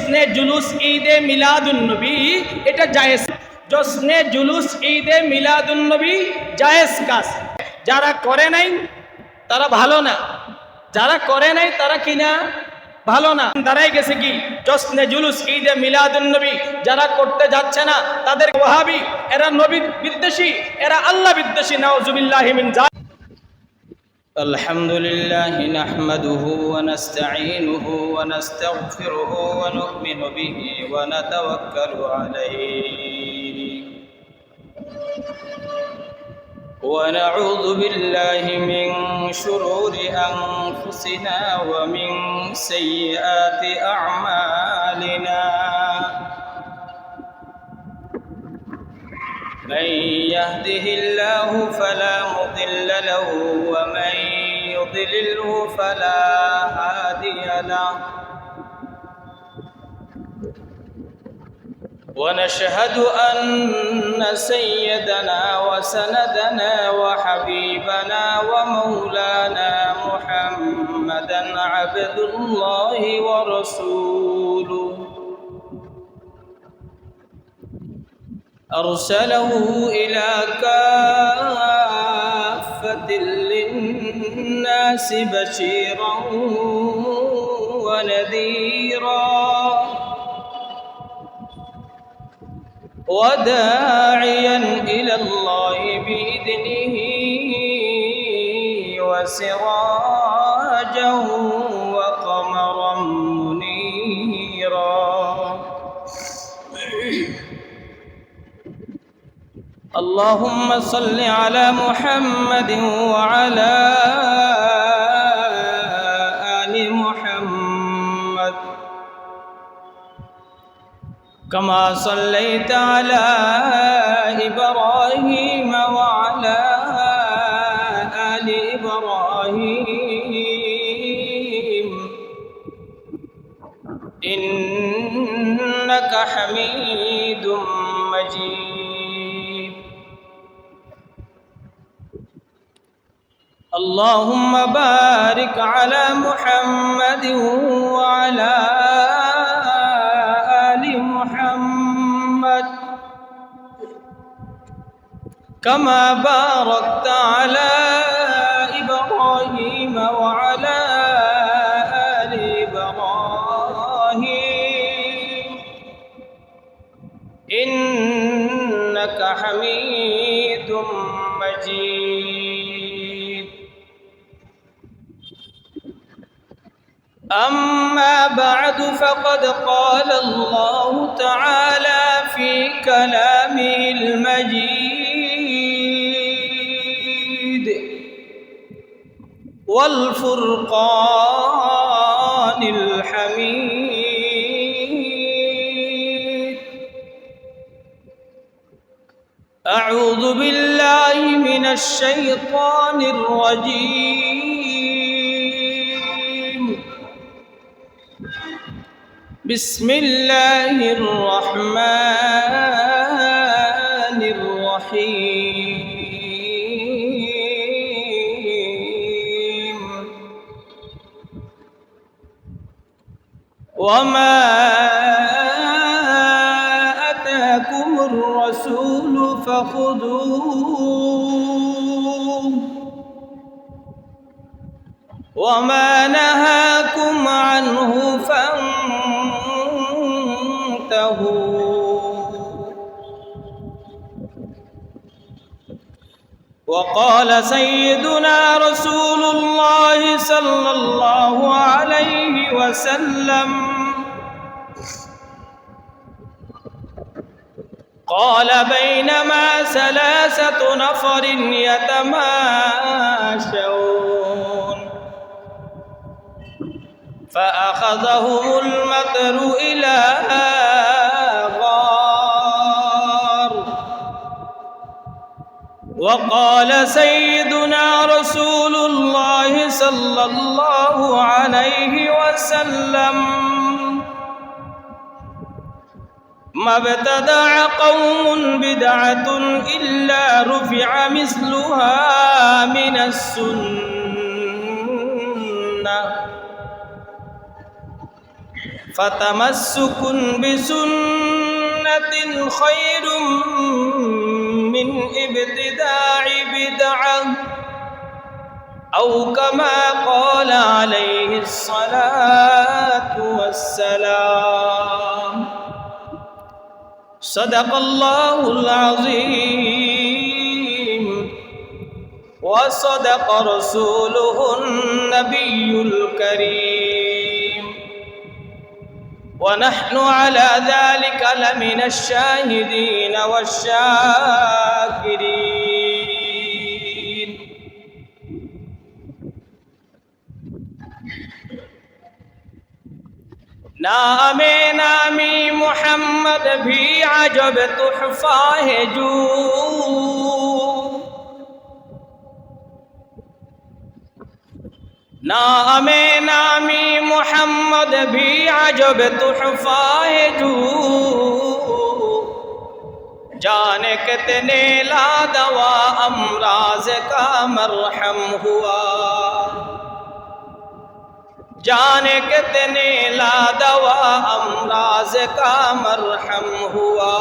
জশ্নে জুলুস ঈদে মিলাদুন্নবী এটা জায়েজ। জশ্নে জুলুস ঈদে মিলাদুন্নবী জায়েজ কাজ। যারা করে নাই তারা ভালো না, যারা করে নাই তারা কিনা ভালো না। দাঁড়াই গেছে কি জশ্নে জুলুস ঈদে মিলাদুন্নবী যারা করতে যাচ্ছে না তাদের ওয়াহাবি, এরা নবী বিদ্বেষী, এরা আল্লাহ বিদ্বেষী। নাউজুবিল্লাহি মিন যালিক। আলহামদুলিল্লাহ নাহমাদুহু ওয়া নাস্তাঈনুহু ওয়া নাস্তাগফিরুহু ওয়া নু'মিনু বিহি ওয়া নাতাওয়াক্কালু আলাইহি ওয়া নাউযু বিল্লাহি মিন শুরুরি আনফুসিনা ওয়া মিন সাইয়্যাতি আ'মালিনা। من يهده الله فلا مضل له ومن يضلله فلا هادي له. ونشهد أن سيدنا وسندنا وحبيبنا ومولانا محمدا عبد الله ورسوله أرسله إلى كافة للناس بشيرا ونذيرا وداعيا إلى الله بإذنه وسراجا وقمرا منيرا. اللهم صل على محمد وعلى آل محمد كما صليت على إبراهيم وعلى آل إبراهيم إنك حميد مجيد. اللهم بارك على محمد وعلى آل محمد كما باركت على إبراهيم وعلى آل إبراهيم إنك حميد مجيد. أما بعد فقد قال الله تعالى في كلامه المجيد والفرقان الحميد. أعوذ بالله من الشيطان الرجيم. بسم الله الرحمن الرحيم. وما آتاكم الرسول فخذوه وما نهاكم عنه فانتهوا. وقال سيدنا رسول الله صلى الله عليه وسلم قال بينما ثلاثة نفر يتماشون فأخذهم المطر إلى غار. وقال سيدنا رسول الله صلى الله عليه وسلم ما ابتدع قوم بدعة إلا رفع مثلها من السنة فتمسك بسنة خير من ابتداع بدعة أو كما قال عليه الصلاة والسلام صدق الله العظيم وصدق رسوله النبي الكريم ونحن على ذلك لمن الشاهدين والشاكرين नामे नामी मोहम्मद भी अजब तुहफा है जो नामे नामी मोहम्मद भी अजब तुहफा है जो जाने कितने ला दवा अमराज का मरहम हुआ जाने कितने ला दवा अमराज का मरहम हुआ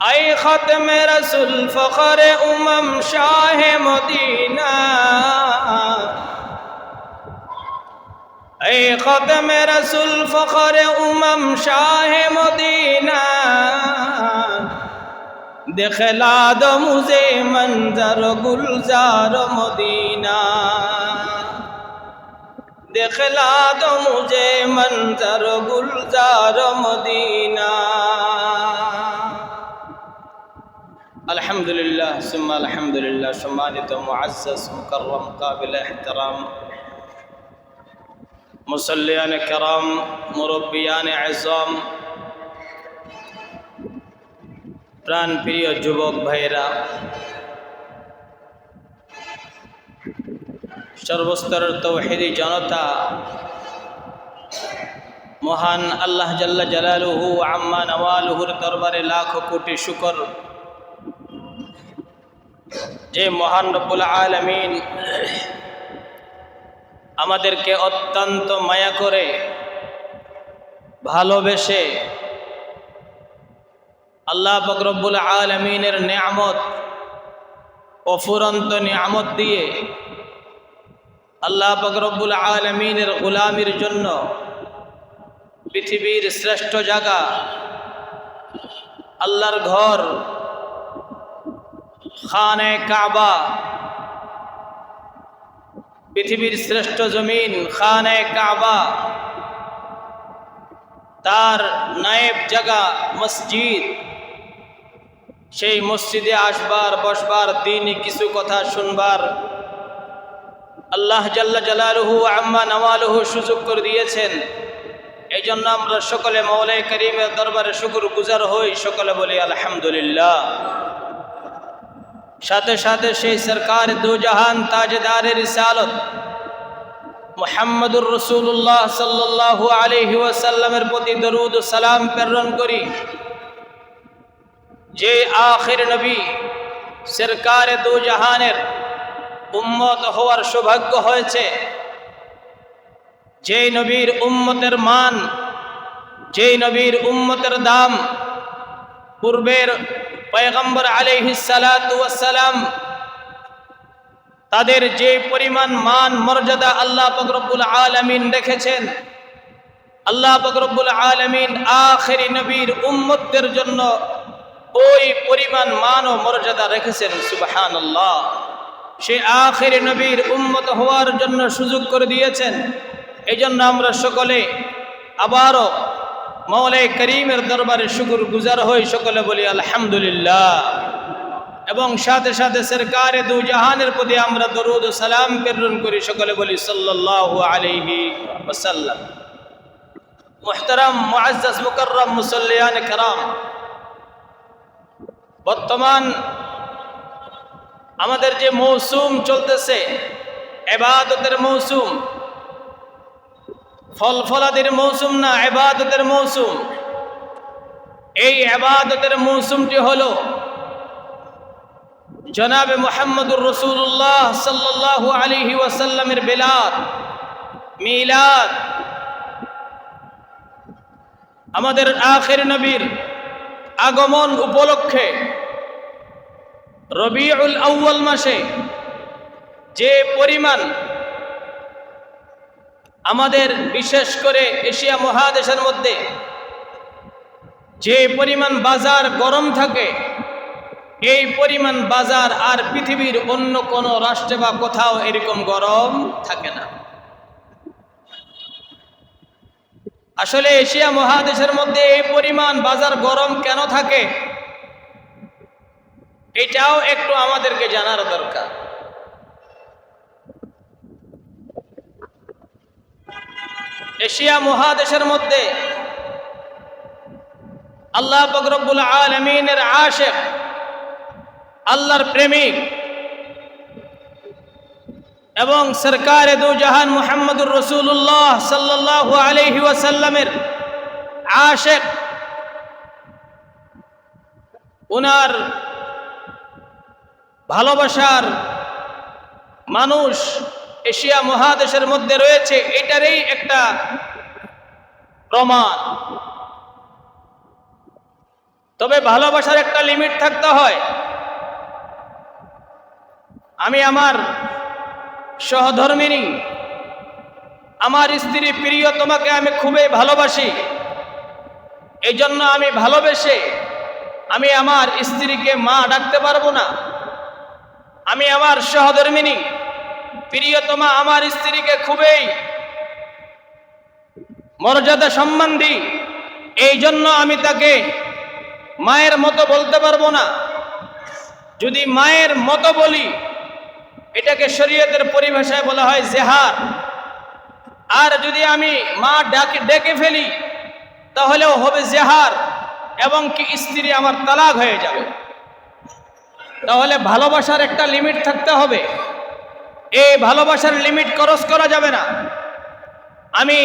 ऐ ख़त्म रसूल फ़ख़्र उमम शाह मदीना ऐ ख़त्म रसूल फ़ख़्र उमम शाह मदीना दिखला दो मुझे मंजर गुलजार मदीना दिखला दो मुझे मंजर गुलजार मदीना अल्हम्दुलिल्लाह सुम्मा अल्हम्दुलिल्लाह सम्मानित मुअज़्ज़ज़ मुकर्रम काबिल एहतराम मुसल्लियान किराम मुरब्बियान आज़म प्राण प्रिय যুবক ভাইরা সর্বস্তরের তৌহিদি জনতা মহান আল্লাহ জাল্লা জালালুহু আম্মা নওয়ালুহুর দরবারে লাখ কোটি শুকর যে মহান রব্বুল আলামিন আমাদেরকে অত্যন্ত মায়া করে ভালোবেসে আল্লাহ পাক রব্বুল আলামিনের নিয়ামত অফুরন্ত নিয়ামত দিয়ে আল্লাহ পাক রব্বুল আলামিনের গোলামির জন্য পৃথিবীর শ্রেষ্ঠ জায়গা আল্লাহর ঘর খানে কাবা পৃথিবীর শ্রেষ্ঠ জমিন খানে কাবা তার নায়েব জায়গা মসজিদ সেই মসজিদে আসবার বসবার দিনই কিছু কথা শুনবার আল্লাহ জাল্লা জালালুহু আম্মা নওয়ালুহু সুযোগ করে দিয়েছেন। এই জন্য আমরা সকলে মওলাই করিমের দরবারে শুকরগুজার হই, সকলে বলি আলহামদুলিল্লাহ। সাথে সাথে সেই সরকার দু জাহান তাজদার রিসালত মুহাম্মদুর রাসূলুল্লাহ সাল্লাল্লাহু আলাইহি ওয়াসাল্লামের প্রতি দরুদ ও সালাম প্রেরণ করি, যে আখির নবী সরকার দু জাহানের উম্মত হওয়ার সৌভাগ্য হয়েছে, যে নবীর উম্মতের মান, যে নবীর উম্মতের দাম পূর্বের পয়গম্বর আলাইহিস সালাতু ওয়াস সালাম তাদের যে পরিমাণ মান মর্যাদা আল্লাহ পাক রব্বুল আলামিন রেখেছেন, আল্লাহ পাক রব্বুল আলামিন আখিরি নবীর উম্মতদের জন্য ওই পরিমাণ মান ও মর্যাদা রেখেছেন। সুবহানাল্লাহ। সেই আখিরি নবীর উম্মত হওয়ার জন্য সুযোগ করে দিয়েছেন। এই জন্য আমরা সকলে আবারও মওলাই করিমের দরবারে শুকরগুজার হই, সকলে বলি আলহামদুলিল্লাহ। এবং সাথে সাথে সরকারে দু জাহানের প্রতি আমরা দরুদ ও সালাম প্রেরণ করি, সকলে বলি সাল্লাল্লাহু আলাইহি ওয়াসাল্লাম। মুহতারাম মুআজ্জাজ মুকাররম মুসল্লিয়ান কিরাম, বর্তমান আমাদের যে মৌসুম চলতেছে, ইবাদতের মৌসুম, ফল ফলাদির মৌসুম না, ইবাদতের মৌসুম। এই ইবাদতের মৌসুমটি হলো জনাবে মুহাম্মদুর রাসূলুল্লাহ সাল্লাল্লাহু আলাইহি ওয়াসাল্লামের মিলাদ, মিলাদ, আমাদের আখির নবীর আগমন উপলক্ষে রবিউল আউয়াল মাসে যে পরিমাণ আমাদের বিশেষ করে এশিয়া মহাদেশের মধ্যে যে পরিমাণ বাজার গরম থাকে, এই পরিমাণ বাজার আর পৃথিবীর অন্য কোনো রাষ্ট্রে বা কোথাও এরকম গরম থাকে না। আসলে এশিয়া মহাদেশের মধ্যে এই পরিমাণ বাজার গরম কেন থাকে, এটাও একটু আমাদেরকে জানার দরকার। এশিয়া মহাদেশের মধ্যে আল্লাহ পাক রব্বুল আলামিনের আশিক, আল্লাহর প্রেমিক এবং সরকারে দু জাহান মুহাম্মদুর রাসূলুল্লাহ সাল্লাল্লাহু আলাইহি ওয়াসাল্লামের আশিক, উনার ভালোবাসার মানুষ এশিয়া মহাদেশের মধ্যে রয়েছে, এটারই একটা প্রমাণ। তবে ভালোবাসার একটা লিমিট থাকতে হয়। আমি আমার সহধর্মিনী, আমার স্ত্রী প্রিয়তমাকে আমি খুবই ভালোবাসি। এই জন্য আমি ভালোবেসে আমি আমার স্ত্রীকে মা ডাকতে পারবো না। আমি আমার সহধর্মিনী প্রিয়তমা আমার স্ত্রীকে খুবই মর্যাদা সম্মান দিই, এই জন্য আমি তাকে মায়ের মতো বলতে পারবো না। যদি মায়ের মতো বলি, এটাকে শরীয়তের পরিভাষায় বলা হয় জেহার। আর যদি আমি মা ডেকে ফেলি, তাহলেও হবে জেহার, এবং কি স্ত্রী আমার তালাক হয়ে যাবে। তাহলে ভালোবাসার একটা লিমিট থাকতে হবে। এই ভালোবাসার লিমিট ক্রস করা যাবে না। আমি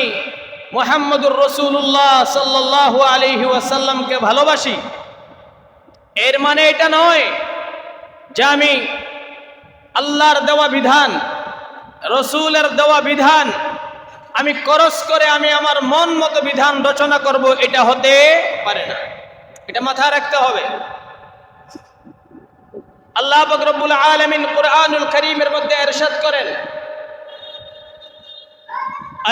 মুহাম্মদুর রাসূলুল্লাহ সাল্লাল্লাহু আলাইহি ওয়াসাল্লামকে ভালোবাসি, এর মানে এটা নয় যে আমি আল্লাহর দেওয়া বিধান, রসুলের দেওয়া বিধান আমি ক্রস করে আমি আমার মন মতো বিধান রচনা করব, এটা হতে পারে না। এটা মাথায় রাখতে হবে। আল্লাহ পাক রব্বুল আলামিন কুরআনুল কারীমের মধ্যে ইরশাদ করেন,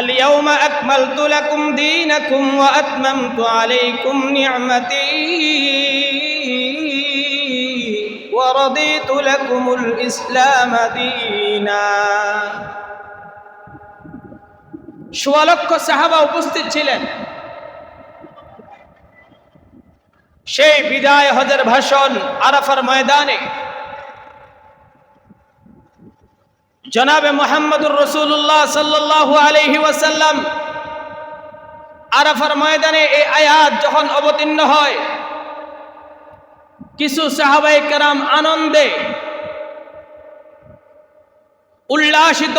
আল ইয়াউমা আকমালতু লাকুম দীনাকুম ওয়া আতমামতু আলাইকুম নি'মাতি ওয়া রাদিতু লাকুমুল ইসলাম দীনা। সোয়া লক্ষ সাহাবা উপস্থিত ছিলেন। সেই বিদায় হজের ভাষণ আরাফার ময়দানে জনাবে মুহাম্মদুর রাসূলুল্লাহ সাল্লাল্লাহু আলাইহি ওয়াসাল্লাম আরাফার ময়দানে এই আয়াত যখন অবতীর্ণ হয়, কিছু সাহাবায়ে কেরাম আনন্দে উল্লাসিত,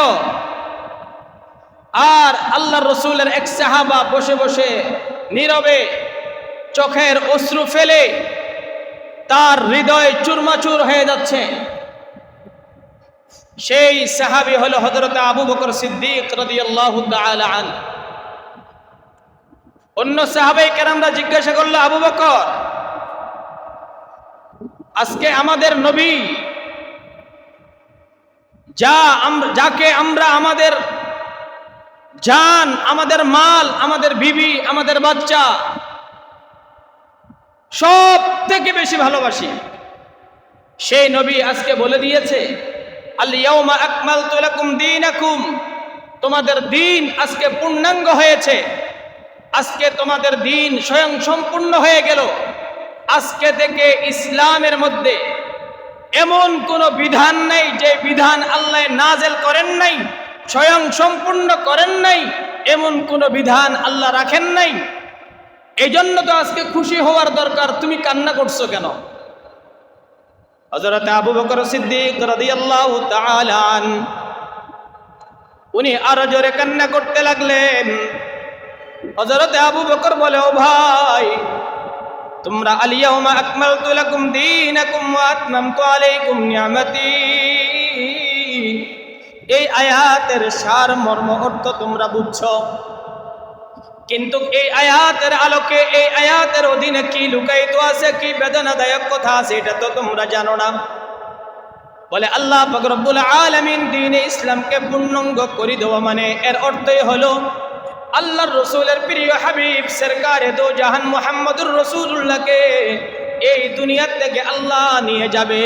আর আল্লাহর রসুলের এক সাহাবা বসে বসে নীরবে চোখের অশ্রু ফেলে তার হৃদয় চূরমাচূর হয়ে যাচ্ছে। সেই সাহাবী হলো হযরত আবু বকর সিদ্দিক রাদিয়াল্লাহু তাআলা আনহু। অন্য সাহাবায়ে কেরামরা জিজ্ঞাসা করলো, আবু বকর, আজকে আমাদের নবী, যাকে আমরা আমাদের জান, আমাদের মাল, আমাদের বিবি, আমাদের বাচ্চা সব থেকে বেশি ভালোবাসি, সেই নবী আজকে বলে দিয়েছে, আল ইয়াউমা আকমালতু লাকুম দীনাকুম, তোমাদের দিন আজকে পূর্ণাঙ্গ হয়েছে, আজকে তোমাদের দিন স্বয়ং সম্পূর্ণ হয়ে গেল। আজকে থেকে ইসলামের মধ্যে এমন কোন বিধান নাই যে বিধান আল্লাহ নাজেল করেন নাই, স্বয়ং সম্পূর্ণ করেন নাই, এমন কোন বিধান আল্লাহ রাখেন নাই। এই জন্য তো আজকে খুশি হওয়ার দরকার, তুমি কান্না করছো কেন? হযরত আবু বকর সিদ্দিক রাদিয়াল্লাহু তাআলা আনহু উনি আরো জোরে কান্না করতে লাগলেন। হযরত আবু বকর বলে, ও ভাই, তোমরা আল ইয়াউমা আকমালতু লাকুম দীনাকুম ওয়া আতমামতু আলাইকুম নি'মাতি, এই আয়াতের সার মর্ম অর্থ তোমরা বুঝছো, কিন্তু এই আয়াতের আলোকে, এই আয়াতের অধীনে কি লুকায়িত আছে, কি বেদনাদায়ক কথা আছে, এটা তো তোমরা জানো না। বলে আল্লাহ পাক রব্বুল আলামিন দ্বীনে ইসলামকে পূর্ণাঙ্গ করে দেওয়া মানে এর অর্থই হলো আল্লাহর রসুলের প্রিয় হাবিব সরকারে দো জাহান মুহাম্মদুর রাসূলুল্লাহকে এই দুনিয়া থেকে আল্লাহ নিয়ে যাবে।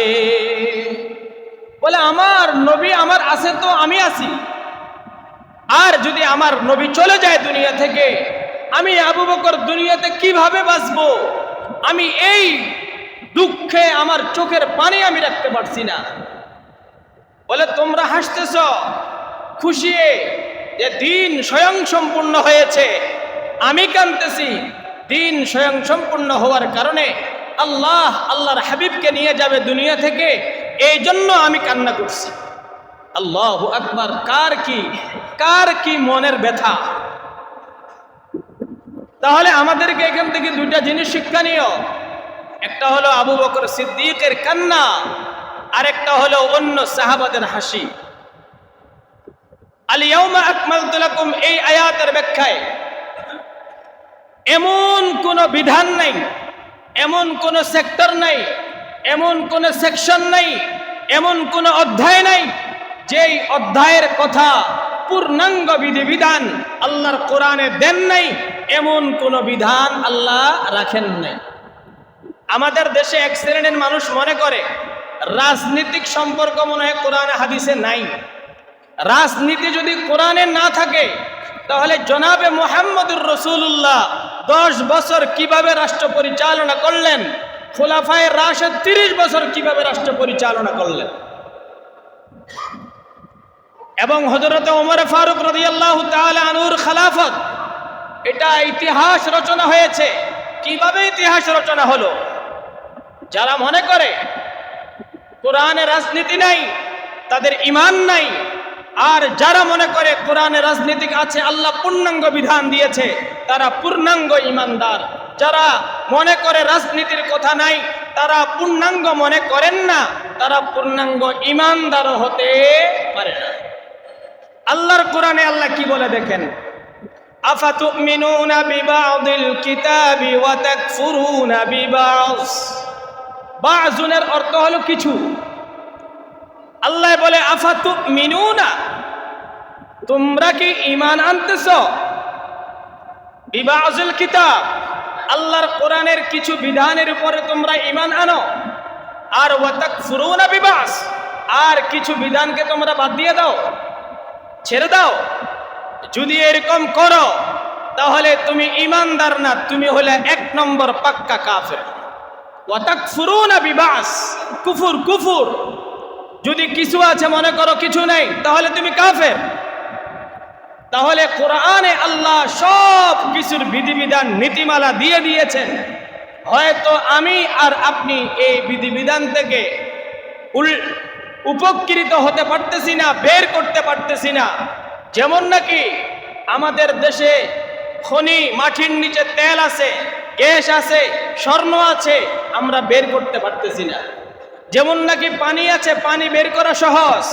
বলে আমার নবী আমার আছে তো আমি আছি, আর যদি আমার নবী চলে যায় দুনিয়া থেকে, আমি আবু বকর দুনিয়াতে কিভাবে বাঁচবো? আমি এই দুঃখে আমার চোখের পানি আমি রাখতে পারছি না। বলে তোমরা হাসতেছ খুশি যে দিন স্বয়ং সম্পূর্ণ হয়েছে, আমি কাঁদতেছি দিন স্বয়ং সম্পূর্ণ হওয়ার কারণে আল্লাহর হাবিবকে নিয়ে যাবে দুনিয়া থেকে, এই জন্য আমি কান্না করছি। আল্লাহু আকবার! কার কি মনের ব্যথা! তাহলে আমাদেরকে এখান থেকে দুইটা জিনিস শিক্ষণীয়, একটা হলো আবু বকর সিদ্দিকের কান্না, আরেকটা হলো অন্য সাহাবাদের হাসি। আল ইয়াউমা আকমালতু লাকুম এই আয়াতের ব্যাখ্যায় এমন কোন বিধান নাই, এমন কোন সেক্টর নাই, এমন কোন সেকশন নাই, এমন কোন অধ্যায় নাই যেই অধ্যায়ের কথা পূর্ণাঙ্গ বিধিবিধান আল্লাহর কোরআনে দেন নাই, এমন কোন বিধান আল্লাহ রাখেন নাই। আমাদের দেশে এক শ্রেণীর মানুষ মনে করে রাজনীতিক সম্পর্ক মনে হয় কোরআনে হাদিসে নাই। রাজনীতি যদি কোরআনে না থাকে তাহলে জনাবে মুহাম্মদুর রাসূলুল্লাহ 10 বছর কিভাবে রাষ্ট্র পরিচালনা করলেন, খোলাফায়ে রাশিদ 30 বছর কিভাবে রাষ্ট্র পরিচালনা করলেন, এবং হযরত ওমর ফারুক রাদিয়াল্লাহু তাআলা আনহুর খেলাফত, এটা ইতিহাস রচনা হয়েছে। কিভাবে ইতিহাস রচনা হলো? যারা মনে করে কোরআনে রাজনীতি নাই তাদের ঈমান নাই, আর যারা মনে করে কোরআনে রাজনীতি আছে, আল্লাহ পূর্ণাঙ্গ বিধান দিয়েছে, তারা পূর্ণাঙ্গ ঈমানদার। যারা মনে করে রাজনীতির কথা নাই, তারা পূর্ণাঙ্গ মনে করেন না, তারা পূর্ণাঙ্গ ঈমানদার হতে পারে না। আল্লাহর কোরআনে আল্লাহ কি বলে দেখেন, আফাতুমিনুনা বিবাদিল কিতাবি ওয়া তাকফুরুনা বিবাজ। বাজুনের অর্থ হলো কিছু। আল্লাহ বলে আফাতুমিনুনা, তোমরা কি ঈমান আনতেছ? বিবাজুল কিতাব, আল্লাহর কোরআনের কিছু বিধানের উপরে তোমরা ঈমান আনো, আর ওয়া তাকফুরুনা বিবাজ, আর কিছু বিধানকে তোমরা বাদ দিয়ে দাও, ছেড়ে দাও। যদি এরকম করো তাহলে তুমি ঈমানদার না, তুমি হলে 1 নম্বর পাক্কা কাফের। ওয়া তাকফুরুনা বিবাজ, কুফর। যদি কিছু আছে মনে করো কিছু নেই, তাহলে তুমি কাফের। তাহলে কোরআনে আল্লাহ সব কিছুর বিধিবিধান নীতিমালা দিয়ে দিয়েছেন। হয়তো আমি আর আপনি এই বিধিবিধান থেকে উপকৃত হতে পারতেছি না, বের করতে পারতেছি না। যেমন নাকি আমাদের দেশে খনি, মাটির নিচে তেল আছে, গ্যাস আছে, স্বর্ণ আছে, আমরা বের করতে পারতেছি না। যেমন নাকি পানি আছে, পানি বের করা সহজ,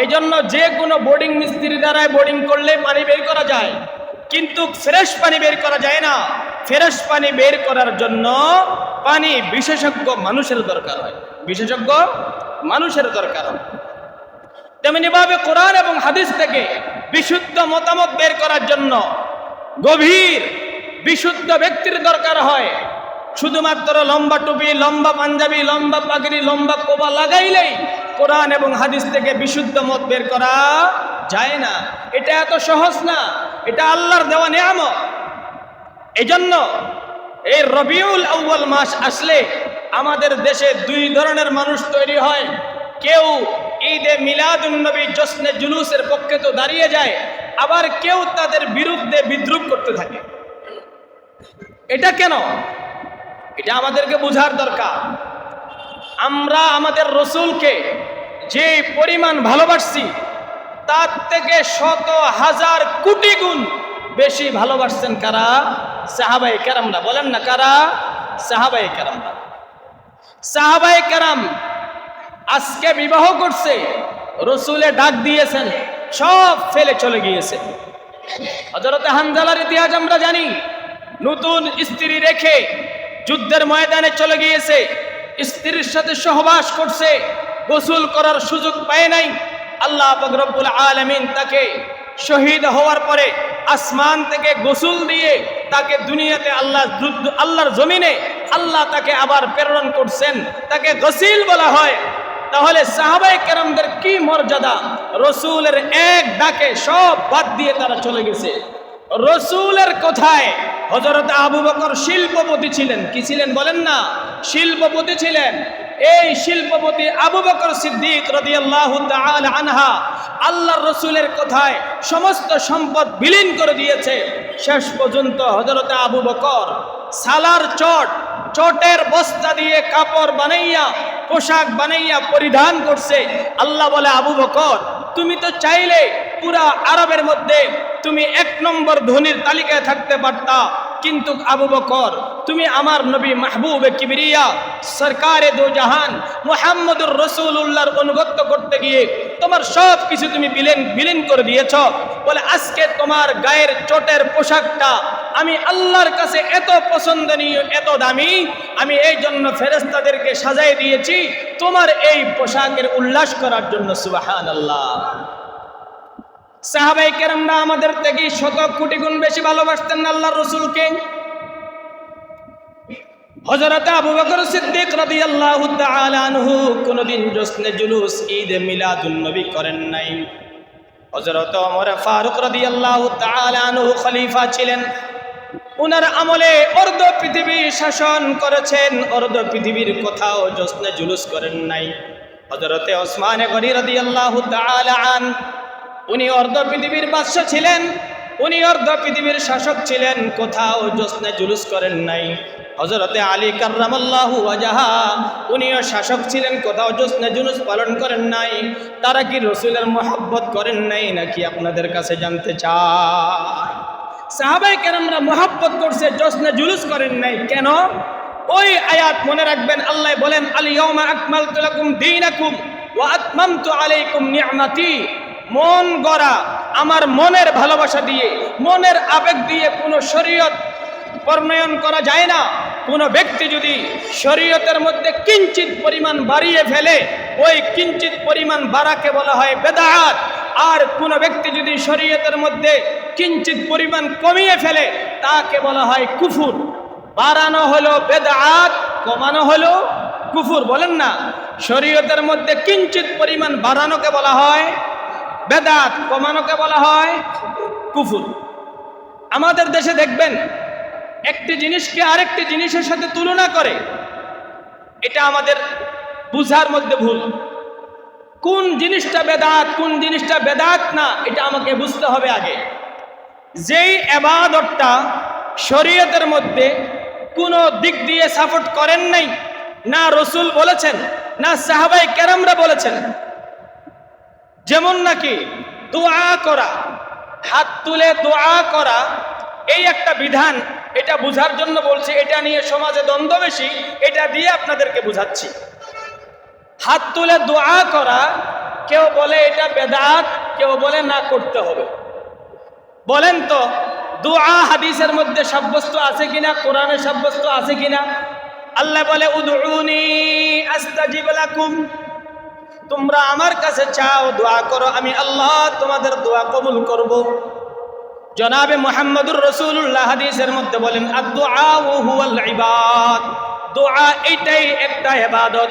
এই জন্য যে কোনো বোর্ডিং মিস্ত্রি দ্বারাই বোর্ডিং করলে পানি বের করা যায়, কিন্তু ফ্রেশ পানি বের করা যায় না। ফ্রেশ পানি বের করার জন্য পানি বিশেষজ্ঞ মানুষের দরকার হয়, বিশেষজ্ঞ মানুষের দরকার হয়। তেমনি ভাবে কোরআন এবং হাদিস থেকে বিশুদ্ধ মতামত বের করার জন্য গভীর বিশুদ্ধ ব্যক্তির দরকার হয়। শুধুমাত্র লম্বা টুপি, লম্বা পাঞ্জাবি, লম্বা পাগড়ি, লম্বা কোবা লাগাইলেই কোরআন এবং হাদিস থেকে বিশুদ্ধ মত বের করা যায় না। এটা এত সহজ না, এটা আল্লাহর দেওয়া নিয়ামত। এজন্য এই রবিউল আউয়াল মাস আসলে আমাদের দেশে 2 ধরনের মানুষ তৈরি হয়। কেউ ঈদে মিলাদুন নবী জশ্নে জুলুসের পক্ষে তো দাঁড়িয়ে যায়, আবার কেউ তাদের বিরুদ্ধে বিদ্রুপ করতে থাকে। এটা কেন? এটা আমাদেরকে বোঝার দরকার। আমরা আমাদের রসুলকে যে পরিমাণ ভালোবাসছি, তার থেকে 100,000 কোটি গুণ বেশি ভালোবাসছেন কারা? সাহাবায়ে কেরামরা। বলেন না কারা? সাহাবায়ে কেরামরা। সাহাবায়ে কেরাম আজকে বিবাহ করছে, রসুলে ডাক দিয়েছেন, সব ফেলে চলে গিয়েছে। হযরত হানজালার ইতিহাস আমরা জানি, নতুন স্ত্রী রেখে যুদ্ধের ময়দানে চলে গিয়েছে, স্ত্রীর সাথে সহবাস করছে, গোসল করার সুযোগ পায় নাই। আল্লাহ পাক রব্বুল আলামিন তাকে শহীদ হওয়ার পরে আসমান থেকে গোসল দিয়ে তাকে দুনিয়াতে আল্লাহর জমিনে আল্লাহ তাকে আবার প্রেরণ করছেন, তাকে গসিল বলা হয়। তাহলে সাহাবায়ে কেরামদের কি মর্যাদা! রসুলের এক ডাকে সব বাদ দিয়ে তারা চলে গেছে। রসুলের কথায় হযরত আবু বকর শিল্পপতি ছিলেন। কি ছিলেন বলেন না? শিল্পপতি ছিলেন। এই শিল্পপতি আবু বকর সিদ্দিক রাদিয়াল্লাহু তাআলা আনহা আল্লাহর রসুলের কথায় সমস্ত সম্পদ বিলীন করে দিয়েছে। শেষ পর্যন্ত হযরত আবু বকর সালার চটের বস্তা দিয়ে কাপড় বানাইয়া, পোশাক বানাইয়া পরিধান করছে। আল্লাহ বলে, আবু বকর তুমি তো চাইলে পুরা আরবের মধ্যে তুমি 1 নম্বর ধনীর তালিকায় থাকতে পারতা, কিন্তু আবু বকর তুমি আমার নবী মাহবুবে কিবরিয়া সরকারে দো জাহান মুহাম্মদুর রাসূলুল্লাহর অনুগত্য করতে গিয়ে তোমার সব কিছু তুমি বিলীন করে দিয়েছ। বলে আজকে তোমার গায়ের চটের পোশাকটা আমি আল্লাহর কাছে এত পছন্দনীয়, এত দামি, আমি এই জন্য ফেরেশতাদেরকে সাজাই দিয়েছি তোমার এই পোশাকের উল্লাস করার জন্য। সুবহানাল্লাহ। সাহাবায়ে কেরামরা আমাদের থেকে 100 কোটি গুণ বেশি ভালোবাসতেন আল্লাহর রাসূলকে। হযরত আবু বকর সিদ্দিক রাদিয়াল্লাহু তাআলা আনহু কোনদিন জশ্নে জুলুস ঈদ মিলাদুন নবী করেন নাই। হযরত ওমর ফারুক রাদিয়াল্লাহু তাআলা আনহু খলিফা ছিলেন, উনার আমলে অর্ধ পৃথিবী শাসন করেছেন, অর্ধ পৃথিবীর কোথাও জশ্নে জুলুস করেন নাই। হযরতে ওসমান গনি রাদিয়াল্লাহু তাআলা আন উনি অর্ধ পৃথিবীর বাদশা ছিলেন, উনি অর্ধ পৃথিবীর শাসক ছিলেন, কোথাও জশ্নে জুলুস করেন নাই। হযরতে আলী কাররামাল্লাহু ওয়াজহা উনিও শাসক ছিলেন, কোথাও জশ্নে জুলুস পালন করেন নাই। তারা কি রাসূলের মহব্বত করেন নাই নাকি আপনাদের কাছে জানতে চাই? সাহাবায়ে কেরামরা মহব্বত করছে, জশ্নে জুলুস করেন নাই। কেন? ওই আয়াত মনে রাখবেন, আল্লাহ বলেন আল ইয়াউমা আকমালতু লাকুম দীনাকুম ওয়া আতমামতু আলাইকুম নি'মাতি। মন গড়া, আমার মনের ভালোবাসা দিয়ে, মনের আবেগ দিয়ে কোনো শরীয়ত প্রণয়ন করা যায় না। কোনো ব্যক্তি যদি শরীয়তের মধ্যে কিঞ্চিত পরিমাণ বাড়িয়ে ফেলে, ওই কিঞ্চিত পরিমাণ বাড়াকে বলা হয় বেদাত। আর কোনো ব্যক্তি যদি শরীয়তের মধ্যে কিঞ্চিত পরিমাণ কমিয়ে ফেলে, তাকে বলা হয় কুফুর। বাড়ানো হলো বেদাত, কমানো হলো কুফুর। বলেন না? শরীয়তের মধ্যে কিঞ্চিত পরিমাণ বাড়ানোকে বলা হয় বেদাত, কমানোকে বলা হয় কুফুর। আমাদের দেশে দেখবেন একটি জিনিসকে আরেকটি জিনিসের সাথে তুলনা করে, এটা আমাদের বুঝার মধ্যে ভুল। কোন জিনিসটা বেদাত, কোন জিনিসটা বেদাত না, এটা আমাকে বুঝতে হবে আগে। যেই ইবাদতটা শরীয়তের মধ্যে কোনো দিক দিয়ে সাপোর্ট করেন নাই, না রাসূল বলেছেন, না সাহাবায়ে কেরামরা বলেছেন, যেমন নাকি দোয়া করা, হাত তুলে দোয়া করা, এই একটা বিধান, এটা বুঝার জন্য বলছি। এটা নিয়ে সমাজে দ্বন্দ্ব বেশি, এটা দিয়ে আপনাদেরকে বুঝাচ্ছি। হাত তুলে দোয়া করা, কেউ বলে এটা বেদাত, কেউ বলে না করতে হবে। বলেন তো দোয়া হাদিসের মধ্যে সাব্যস্ত আছে কিনা, কোরআনে সাব্যস্ত আছে কিনা? আল্লাহ বলে উদউনি আস্তাজিব লাকুম, তোমরা আমার কাছে চাও, দোয়া করো, আমি আল্লাহ তোমাদের দোয়া কবুল করব। জনাবে মুহাম্মদুর রাসূলুল্লাহ হাদিসের মধ্যে বলেন আদ-দুআ হুয়াল ইবাদ, দোয়া এটাই একটা ইবাদত।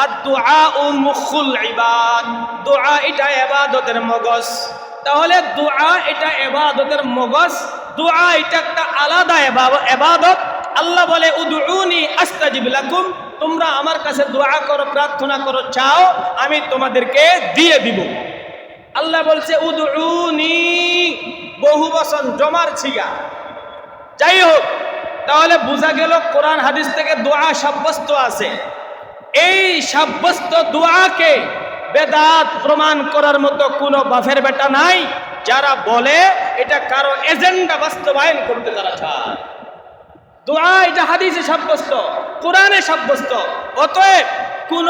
আদ-দুআ মুখুল ইবাদ, দোয়া এটা ইবাদতের মগজ। তাহলে দোয়া এটা ইবাদতের মগজ, দোয়া এটা একটা আলাদা ইবাদত। আল্লাহ বলে উদউনি আস্তাজিব লাকুম, তোমরা আমার কাছে দোয়া করো, প্রার্থনা করো, চাও, আমি তোমাদেরকে দিয়ে দিব। আল্লাহ বলছে উদউনি, বহু বচন, জমার ছিগা। যাই হোক, তাহলে বোঝা গেল কোরআন হাদিস থেকে দোয়া সাব্যস্ত আছে। এই সাব্যস্ত দোয়াকে বেদাত প্রমাণ করার মতো কোনো বাফের বেটা নাই যারা বলে এটা কারো এজেন্ডা বাস্তবায়ন করতে তারা চায়। দোয়া এটা হাদিসে সাব্যস্ত, কোরআনে সাব্যস্ত। অতএব কোন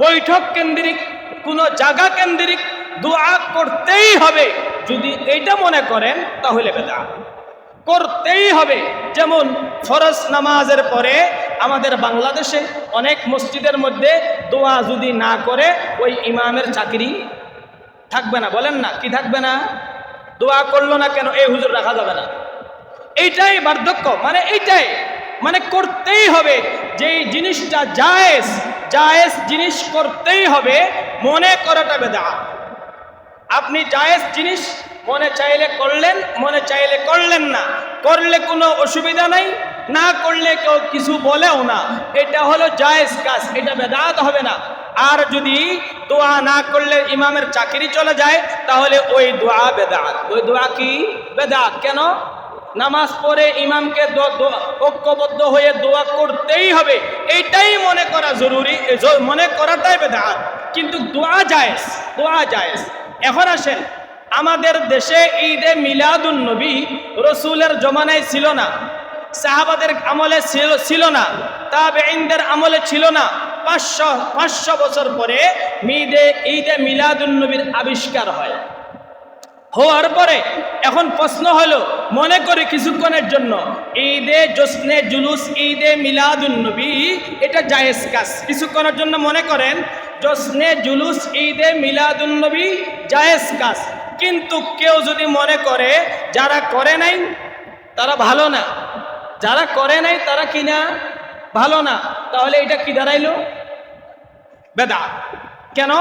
বৈঠক কেন্দ্রিক, কোন জায়গা কেন্দ্রিক, দোয়া করতেই হবে যদি এইটা মনে করেন তাহলে বেদাত করতেই হবে। যেমন ফরজ নামাজের পরে আমাদের বাংলাদেশে অনেক মসজিদের মধ্যে দোয়া যদি না করে ওই ইমামের চাকরি থাকবে না। বলেন না, কি থাকবে না? দোয়া করলো না কেন, এই হুজুর রাখা যাবে না। এইটাই বার্ধক্য, মানে এইটাই, মানে করতেই হবে। যেই জিনিসটা জায়েজ, জায়েজ জিনিস করতেই হবে, মনে করাটা বেদাত। আপনি জায়েজ জিনিস মনে চাইলে করলেন, মনে চাইলে করলেন না, করলে কোনো অসুবিধা নাই, না করলে কেউ কিছু বলেও না, এটা হলো জায়েজ কাজ, এটা বেদাত হবে না। আর যদি দোয়া না করলে ইমামের চাকরি চলে যায় তাহলে ওই দোয়া বেদাত। ওই দোয়া কি? বেদাত। কেন? নামাজ পড়ে ইমামকে ঐক্যবদ্ধ হয়ে দোয়া করতেই হবে, এইটাই মনে করা জরুরি, মনে করাটাই বেদাত। কিন্তু দোয়া জায়েজ, দোয়া জায়েজ। এখন আসেন, আমাদের দেশে ঈদে মিলাদুন নবী রসুলের জমানায় ছিল না, সাহাবাদের আমলে ছিল না, তাবেঈনদের আমলে ছিল না। 500 বছর পরে ঈদে মিলাদুন নবীর আবিষ্কার হয়। হওয়ার পরে এখন প্রশ্ন হলো, মনে করে কিছুক্ষণের জন্য ঈদে জশ্নে জুলুস ঈদে মিলাদুন নবী এটা জায়েজ কাজ। কিছুক্ষণের জন্য মনে করেন জশ্নে জুলুস ঈদে মিলাদুন নবী জায়েজ কাজ। কিন্তু কেউ যদি মনে করে যারা করে নাই তারা ভালো না, যারা করে নাই তারা কি না ভালো না, তাহলে এটা কি দাঁড়াইলো? বেদাত। কেন?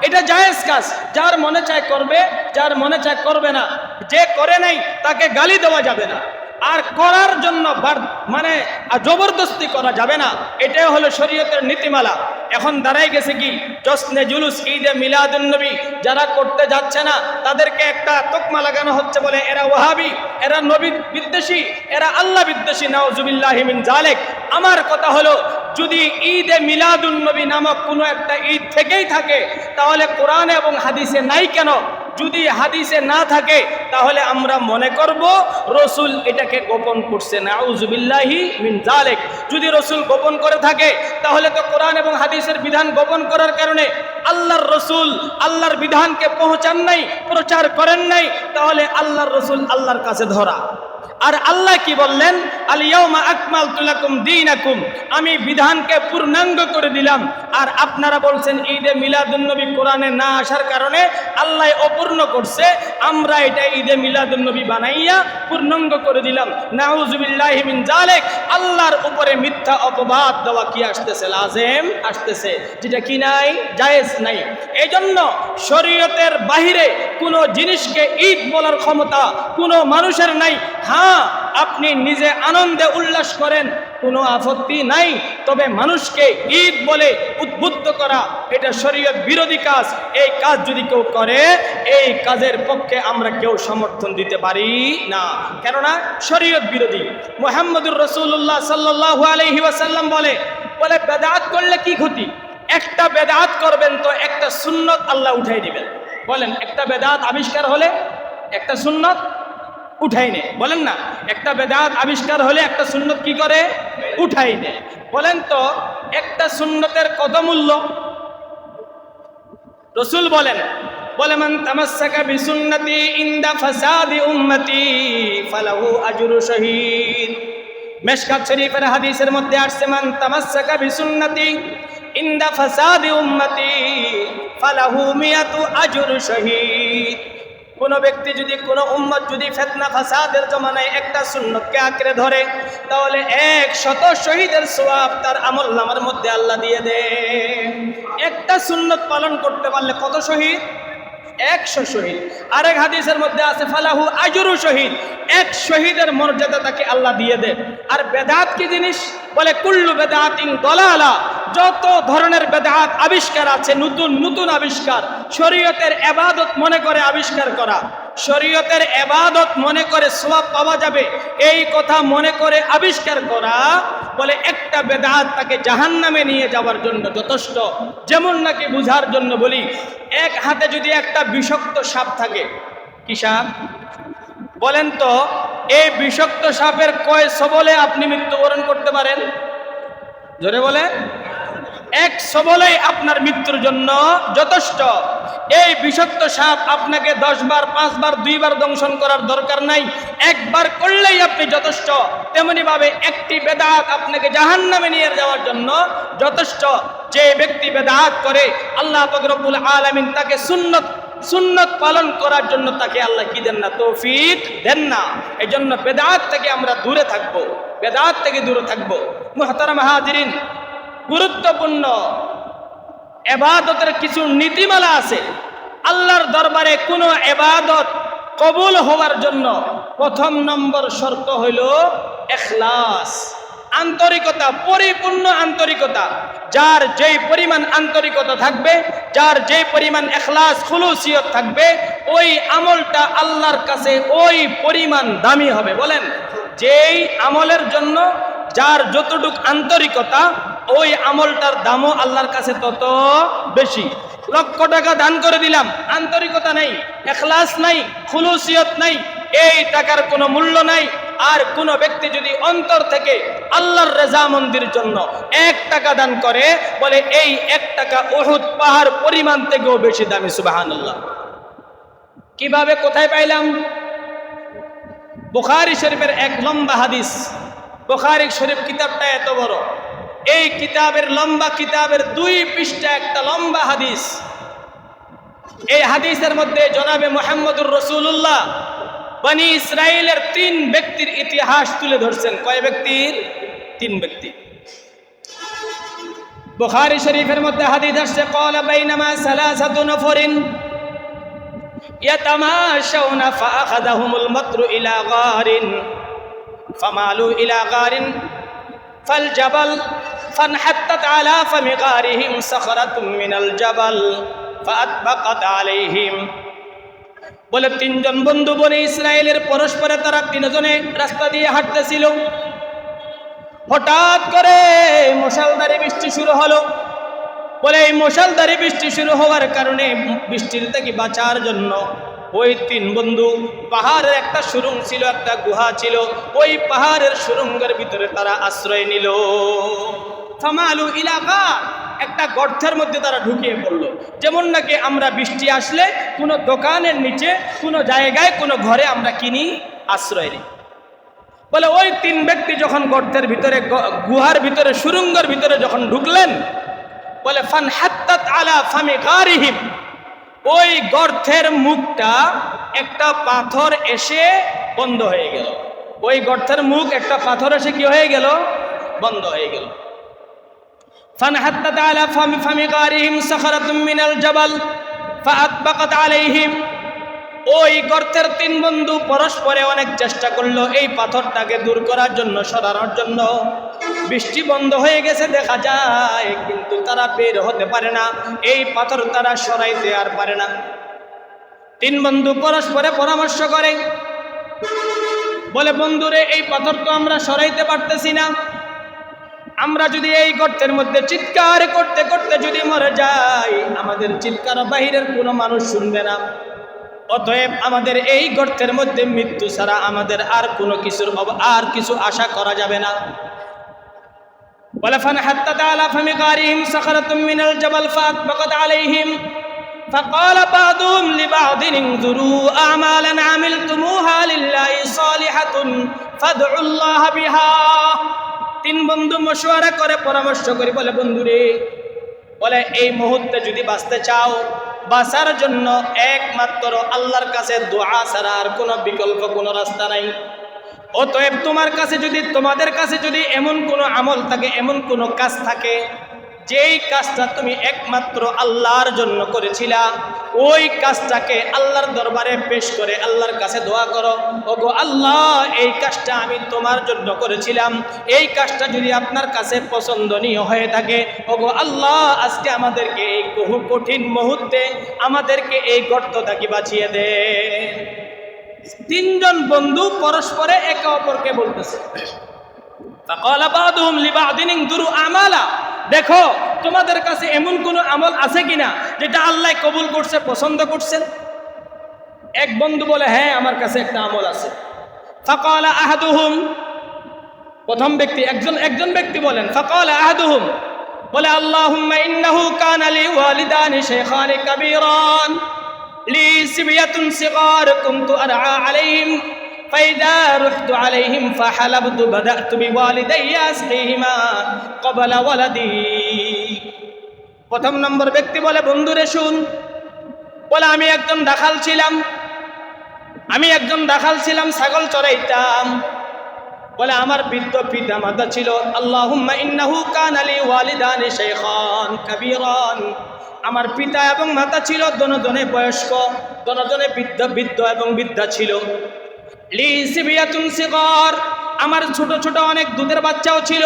এটা জায়েজ কাজ, যার মনে চায় করবে, যার মনে চায় করবে না। যে করে নাই তাকে গালি দেওয়া যাবে না, আর করার জন্য মানে জবরদস্তি করা যাবে না। এটাই হলো শরীয়তের নীতিমালা। এখন দাঁড়াই গেছে কি, জশ্নে জুলুস ঈদে মিলাদুন নবী যারা করতে যাচ্ছে না তাদেরকে একটা তকমা লাগানো হচ্ছে, বলে এরা ওয়াহাবি, এরা নবী বিদ্বেষী, এরা আল্লাহ বিদ্বেষী, নাউজুবিল্লাহি মিন যালিক। আমার কথা হলো, যদি ঈদে মিলাদুন নবী নামক কোনো একটা ঈদ থেকেই থাকে তাহলে কোরআনে এবং হাদিসে নাই কেন? যদি হাদিসে না থাকে তাহলে আমরা মনে করব রসুল এটাকে গোপন করছে, নাউজুবিল্লাহি মিন যালিক। যদি রসুল গোপন করে থাকে তাহলে তো কোরআন এবং হাদিসের বিধান গোপন করার কারণে আল্লাহর রসুল আল্লাহর বিধানকে পৌঁছান নাই, প্রচার করেন নাই, তাহলে আল্লাহর রসুল আল্লাহর কাছে ধরা। আর আল্লাহ কি বললেন? আল ইয়াউমা আকমালতু লাকুম দীনাকুম, আমি বিধানকে পূর্ণাঙ্গ করে দিলাম। আর আপনারা বলছেন ঈদে মিলাদুন নবী কোরআনে না আসার কারণে আল্লাহ অপূর্ণ করছে, আমরা এটা ঈদে মিলাদুন নবী বানাইয়া পূর্ণাঙ্গ করে দিলাম। নাউজুবিল্লাহি মিন যালিক। আল্লাহর উপরে মিথ্যা অপবাদ দেওয়া কি আসতেছে? লাজেম আসতেছে, যেটা কি নাই, জায়েজ নাই। এজন্য শরীয়তের বাহিরে কোনো জিনিসকে ঈদ বলার ক্ষমতা কোনো মানুষের নাই। হ্যাঁ, আপনি নিজে আনন্দে উল্লাস করেন, কোনো আপত্তি নাই, তবে মানুষকে ঈদ বলে উদ্বুদ্ধ করা এটা শরীয়ত বিরোধী কাজ। এই কাজ যদি কেউ করে, এই কাজের পক্ষে আমরা কেউ সমর্থন দিতে পারি না, কেননা শরীয়ত বিরোধী। মুহাম্মদুর রাসূলুল্লাহ সাল্লাল্লাহু আলাইহি ওয়াসাল্লাম বলে বেদাত করলে কি ক্ষতি? একটা বেদাত করবেন তো একটা সুন্নত আল্লাহ উঠাই দিবেন। বলেন, একটা বেদাত আবিষ্কার হলে একটা সুন্নত উঠাই নেয়। বলেন না, একটা বেদাত আবিষ্কার হলে একটা সুন্নত কি করে? উঠাই নেয়। বলেন তো একটা সুন্নতের কত মূল্য? রাসূল বলেন, মান তামাসসাকা বিসুন্নতি ইনদা ফাসাদি উম্মতি ফালাহু আজরু শহীদ। মিশকাত শরীফের হাদিসের মধ্যে আসছে, মান তামাসসাকা বিসুন্নতি ইনদা ফাসাদি উম্মতি ফালাহু মিয়াতু আজরু শহীদ। কোনো ব্যক্তি যদি, কোনো উম্মত যদি ফিতনা ফাসাদের জমানায় একটা সুন্নতকে আঁকড়ে ধরে তাহলে 100 শহীদের সওয়াব তার আমলনামার মধ্যে আল্লাহ দিয়ে দেন। একটা সুন্নত পালন করতে পারলে কত শহীদ? 100 শহীদ। আরেক হাদিসের মধ্যে আছে ফালাহু আজরু শহীদ, 1 শহীদের মর্যাদা তাকে আল্লাহ দিয়ে দেন। আর বেদাত কি জিনিস? বলে কুল্লু বেদাতিন দালালা, যত ধরনের বেদাত আবিষ্কার আছে, নতুন নতুন আবিষ্কার, শরীয়তের ইবাদত মনে করে আবিষ্কার করা, শরীয়তের ইবাদত মনে করে সওয়াব পাওয়া যাবে, এই কথা মনে করে আবিষ্কার করা, বলে একটা বেদাত তাকে জাহান্নামে নিয়ে যাওয়ার জন্য যথেষ্ট। যেমন নাকি বুঝার জন্য বলি, এক হাতে যদি একটা বিষাক্ত সাপ থাকে, কি সাপ? বলেন তো এই বিষাক্ত সাপের কয় সবলে আপনি মৃত্যুবরণ করতে পারেন? জোরে বলে, 1 সবলেই আপনার মৃত্যুর জন্য যথেষ্ট। এই বিষাক্ত সাপ আপনাকে 10 বার 5 বার 2 বার দংশন করার দরকার নাই, একবার করলেই আপনি যথেষ্ট। তেমনি ভাবে একটি বেদাত আপনাকে জাহান্নামে নিয়ে যাওয়ার জন্য যথেষ্ট। যে ব্যক্তি বেদাত করে আল্লাহ পাক রব্বুল আলামিন তাকে সুন্নত পালন করার জন্য তাকে আল্লাহ কি দেন না? তৌফিক দেন না। এই জন্য বেদাত থেকে আমরা দূরে থাকবো, বেদাত থেকে দূরে থাকবো। মুহতারাম হাজিরিন, গুরুত্বপূর্ণ ইবাদতের কিছু নীতিমালা আছে। আল্লাহর দরবারে কোনো ইবাদত কবুল হওয়ার জন্য প্রথম নম্বর শর্ত হইল ইখলাস, আন্তরিকতা, পরিপূর্ণ আন্তরিকতা। যার যেই পরিমাণ আন্তরিকতা থাকবে, যার যেই পরিমাণ ইখলাস খুলুসিয়ত থাকবে, ওই আমলটা আল্লাহর কাছে ওই পরিমাণ দামি হবে। বলেন, যেই আমলের জন্য যার যতটুক আন্তরিকতা, ওই আমলটার দামও আল্লাহর কাছে তত বেশি। লক্ষ টাকা দান করে দিলাম, আন্তরিকতা নাই, ইখলাস নাই, খুলুসিয়ত নাই, এই টাকার কোনো মূল্য নাই। আর কোন ব্যক্তি যদি অন্তর থেকে আল্লাহর রেজামন্দির জন্য 1 টাকা দান করে, বলে এই 1 টাকা উহুদ পাহাড় পরিমাণ থেকেও বেশি দামি। সুবহানাল্লাহ। কিভাবে, কোথায় পাইলাম? বুখারী শরীফের এক লম্বা হাদিস। বুখারী শরীফ কিতাবটা এত বড়, এই কিতাবের লম্বা, কিতাবের 2 পৃষ্ঠা একটা লম্বা হাদিস। এই হাদিসের মধ্যে জনাবে মুহাম্মদুর রাসূলুল্লাহ বনি ইসরাইলের 3 ব্যক্তির ইতিহাস তুলে ধরছেন। কয় ব্যক্তির? 3 ব্যক্তি। বুখারী শরীফের মধ্যে হাদিস আসছে, ক্বালা বাইনামা সালাসাতু নাফরিন ইয়াতামাশাউনা ফাআখাযাহুমুল মাতরু ইলা গারিন ফামালু ইলা গারিন ফালজাবাল ফানহাত্তাত আলা ফামি গারিহিম সাখরাতুম মিনাল জাবাল ফাআতবাকাত আলাইহিম। বলে 3 জন বন্ধু বনে ইসরায়েলের পরস্পরে তারা 3 জনে রাস্তা দিয়ে হাঁটতেছিল। হঠাৎ করে মুষলধারে বৃষ্টি শুরু হলো। বলে এই মুষলধারে বৃষ্টি শুরু হওয়ার কারণে বৃষ্টির থেকে বাঁচার জন্য ওই 3 বন্ধু, পাহাড়ের একটা সুড়ঙ্গ ছিল, একটা গুহা ছিল, ওই পাহাড়ের সুড়ঙ্গের ভিতরে তারা আশ্রয় নিল। ফামালু ইলাকা, একটা গর্তের মধ্যে তারা ঢুকিয়ে পড়লো। যেমন নাকি আমরা বৃষ্টি আসলে কোনো দোকানের নিচে, কোনো জায়গায়, কোনো ঘরে আমরা কিনি, আশ্রয় নিই। বলে ওই 3 ব্যক্তি যখন গর্তের ভিতরে, গুহার ভিতরে, সুড়ঙ্গের ভিতরে যখন ঢুকলেন, বলে ফানহাত্তাত আলা ফামি গারিহিম, ওই গর্তের মুখটা একটা পাথর এসে বন্ধ হয়ে গেল। ওই গর্তের মুখ একটা পাথর এসে কি হয়ে গেল? বন্ধ হয়ে গেল। ফানহাত্তাত আলা ফামি গারিহিম সাখরাতুম মিনাল জাবাল ফাআতবাকাত আলাইহিম। ওই গর্তের 3 বন্ধু পরস্পরে অনেক চেষ্টা করলো এই পাথরটাকে দূর করার জন্য, সরানোর জন্য। বৃষ্টি বন্ধ হয়ে গেছে দেখা যায়, কিন্তু তারা বের হতে পারে না, এই পাথর তারা সরাইতে আর পারে না। 3 বন্ধু পরস্পরে পরামর্শ করে, বলে বন্ধুরে এই পাথর তো আমরা সরাইতে পারতেছি না, আমরা যদি এই গর্তের মধ্যে চিৎকার করতে করতে যদি মরে যাই, আমাদের চিৎকার বাহিরের কোনো মানুষ শুনবে না। অতএব আমাদের এই গর্তের মধ্যে মৃত্যু ছাড়া আমাদের আর কোনো কিছু আশা করা যাবে না। বলে ফানহাত্তাত আলা ফামি গারিহিম সাখরাতুম মিনাল জাবাল ফাআতবাকাত আলাইহিম فقال بعضهم لبعض انظروا أعمالا عملتموها لله صالحة فادعوا الله بها। 3 বন্ধু মশওয়ারা করে, পরামর্শ করে, বলে বন্ধুরে, বলে এই মুহূর্তে যদি বাঁচতে চাও, বাঁচার জন্য একমাত্র আল্লাহর কাছে দোয়া ছাড়া আর কোনো বিকল্প, কোনো রাস্তা নাই। অতএব তোমাদের কাছে যদি এমন কোনো আমল থাকে, এমন কোনো কাজ থাকে, যেই কাজটা তুমি একমাত্র আল্লাহর জন্য করেছিলা, ওই কাজটাকে আল্লাহর দরবারে পেশ করে আল্লাহর কাছে দোয়া করো, ওগো আল্লাহ এই কাজটা আমি তোমার জন্য করেছিলাম, এই কাজটা যদি আপনার কাছে পছন্দনীয় হয়ে থাকে, ওগো আল্লাহ আজকে আমাদেরকে এই কঠিন মুহূর্তে আমাদেরকে এই গর্ত থেকে বাঁচিয়ে দে। 3 জন বন্ধু পরস্পরে একে অপরকে বলতেছে, ফাকালা বাদুহুম লিবাদিন ইনদুরু আমালা, দেখো তোমাদের কাছে এমন কোন আমল আছে কিনা যেটা আল্লাহ কবুল করছে, পছন্দ করছেন। এক বন্ধু বলে, হ্যাঁ আমার কাছে একটা আমল আছে। ফাকালা আহাদুহুম, প্রথম ব্যক্তি, একজন ব্যক্তি বলেন, ফাকালা আহাদুহুম, বলে আল্লাহুম্মা ইন্নাহু কানা লি ওয়ালিদানি শাইখানি কাবীরান লি সিবিয়াতুন সিগার কুনতু আরআ আলাইহিম ফাইদা রুহতু আলাইহিম ফাহালাবতু বাদাতু বিওয়ালিদাইয়া আসকিহিমা ক্বাবলা ওয়ালাদি। প্রথম নম্বর ব্যক্তি বলে, বন্ধুরে শুন, বলে আমি একজন দাখাল ছিলাম, ছাগল চড়াইতাম। বলে আমার বৃদ্ধ পিতা মাতা ছিল। আল্লাহুম্মা ইন্নাহু কানা লি ওয়ালিদানি শাইখান কাবীরান, আমার পিতা এবং মাতা ছিল দনজনে বয়স্ক, দনজনে বৃদ্ধ এবং বৃদ্ধা ছিল। লি সিবিয়াতুন সিগার, আমার ছোট ছোট অনেক দুধের বাচ্চাও ছিল।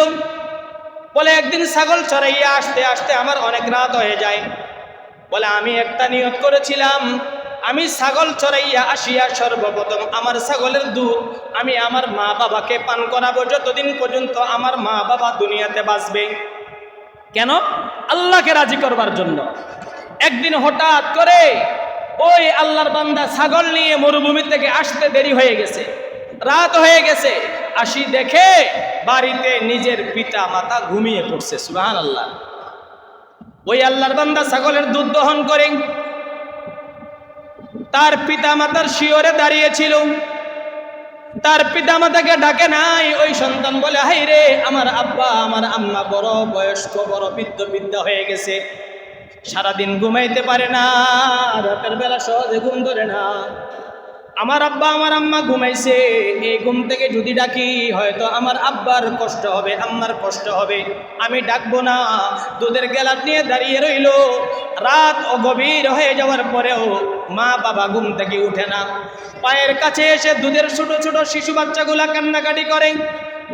বলে একদিন ছাগল চড়াইয়া আসতে আসতে আমার অনেক রাত হয়ে যায়। বলে আমি একটা নিয়ত করেছিলাম, আমি ছাগল চড়াইয়া আসিয়া সর্বপ্রথম আমার ছাগলের দুধ আমি আমার মা বাবাকে পান করাবো, যতদিন পর্যন্ত আমার মা বাবা দুনিয়াতে বাঁচবে। কেন? আল্লাহকে রাজি করবার জন্য। একদিন হঠাৎ করে ওই আল্লাহর বান্দা ছাগল নিয়ে মরুভূমি থেকে আসতে দেরি হয়ে গেছে, রাত হয়ে গেছে। আসি দেখে বাড়িতে নিজের পিতা মাতা ঘুমিয়ে পড়ছে। সুবহানাল্লাহ। ওই আল্লাহর বান্দা ছাগলের দুধ দহন করে তার পিতা মাতার শিয়রে দাঁড়িয়েছিল। তার পিতা মাতাকে ডাকে নাই। ওই সন্তান বলে, হাই রে, আমার আব্বা আমার আম্মা বড় বয়স্ক, বড় বৃদ্ধা হয়ে গেছে, সারাদিন ঘুমাইতে পারে না, রাতের বেলা সহজে ঘুম ধরে না। আমার আব্বা আমার আম্মা ঘুমাইছে, এই ঘুম থেকে যদি ডাকি হয়তো আমার আব্বার কষ্ট হবে, আম্মার কষ্ট হবে, আমি ডাকবো না। দুধের গেলাস নিয়ে দাঁড়িয়ে রইল। রাত গভীর হয়ে যাওয়ার পরেও মা বাবা ঘুম থেকে উঠে না। পায়ের কাছে এসে দুধের ছোট ছোট শিশু বাচ্চাগুলা কান্নাকাটি করে।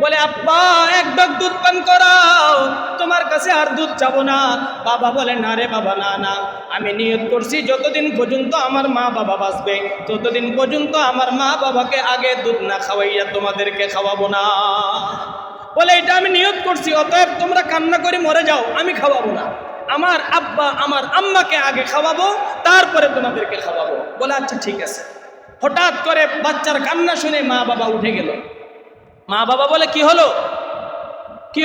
বলে, আব্বা এক ডগ দুধ পান করাও, তোমার কাছে আর দুধ চাবো না। বাবা বলে, না রে বাবা, না, আমি নিয়ত করছি যতদিন পর্যন্ত আমার মা বাবা বাঁচবে ততদিন পর্যন্ত আমার মা বাবাকে আগে দুধ না খাওয়াইয়া তোমাদেরকে খাওয়াবো না। বলে, এটা আমি নিয়ত করছি, অতএব তোমরা কান্না করে মরে যাও, আমি খাওয়াবো না। আমার আব্বা আমার আম্মাকে আগে খাওয়াবো, তারপরে তোমাদেরকে খাওয়াবো। বলে, আচ্ছা ঠিক আছে। হঠাৎ করে বাচ্চার কান্না শুনে মা বাবা উঠে গেল। মা বাবা বলে, কি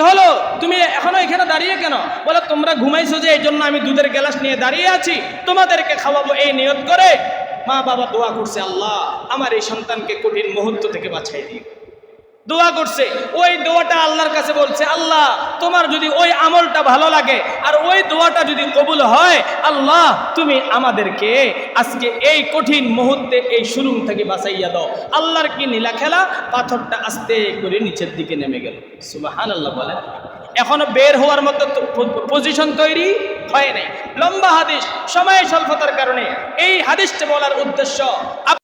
হলো, তুমি এখনো এখানে দাঁড়িয়ে কেন? বলে, তোমরা ঘুমাইছো যে, এই জন্য আমি দুধের গ্লাস নিয়ে দাঁড়িয়ে আছি, তোমাদেরকে খাওয়াবো এই নিয়ত করে। মা বাবা দোয়া করছে, আল্লাহ আমার এই সন্তানকে কঠিন মুহূর্ত থেকে বাঁচাই দিও। দোয়া করছে, ওই দোয়াটা আল্লাহর কাছে বলছে, আল্লাহ তোমার যদি ওই আমলটা ভালো লাগে আর ওই দোয়াটা যদি কবুল হয়, আল্লাহ তুমি আমাদেরকে আজকে এই কঠিন মুহূর্তে এই সুরুম থেকে বাঁচাইয়া দাও। আল্লাহর কি নীলা খেলা, পাথরটা আস্তে করে নিচের দিকে নেমে গেল। সুবহানাল্লাহ বলে। এখনো বের হওয়ার মতো পজিশন তৈরি হয় নাই। লম্বা হাদিস, সময় স্বল্পতার কারণে এই হাদিসটা বলার উদ্দেশ্য